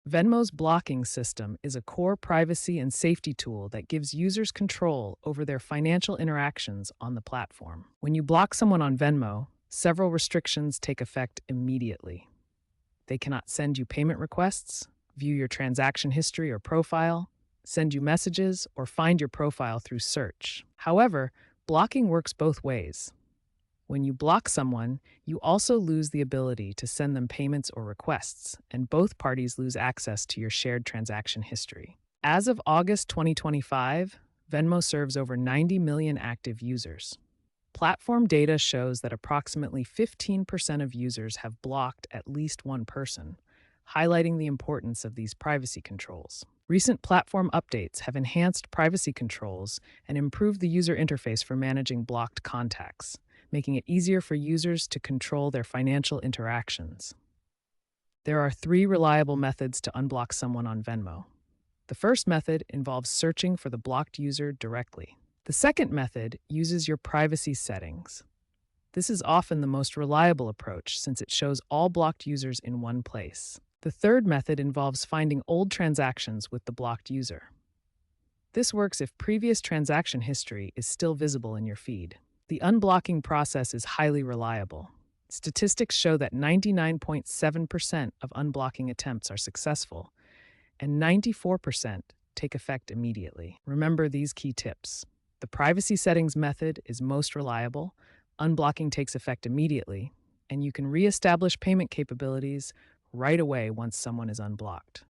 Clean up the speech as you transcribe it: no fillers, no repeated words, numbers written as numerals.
Venmo's blocking system is a core privacy and safety tool that gives users control over their financial interactions on the platform. When you block someone on Venmo, several restrictions take effect immediately. They cannot send you payment requests, view your transaction history or profile, send you messages, or find your profile through search. However, blocking works both ways. When you block someone, you also lose the ability to send them payments or requests, and both parties lose access to your shared transaction history. As of August 2025, Venmo serves over 90 million active users. Platform data shows that approximately 15% of users have blocked at least one person, highlighting the importance of these privacy controls. Recent platform updates have enhanced privacy controls and improved the user interface for managing blocked contacts, making it easier for users to control their financial interactions. There are 3 reliable methods to unblock someone on Venmo. The first method involves searching for the blocked user directly. The second method uses your privacy settings. This is often the most reliable approach since it shows all blocked users in one place. The third method involves finding old transactions with the blocked user. This works if previous transaction history is still visible in your feed. The unblocking process is highly reliable. Statistics show that 99.7% of unblocking attempts are successful, and 94% take effect immediately. Remember these key tips. The privacy settings method is most reliable, unblocking takes effect immediately, and you can reestablish payment capabilities right away once someone is unblocked.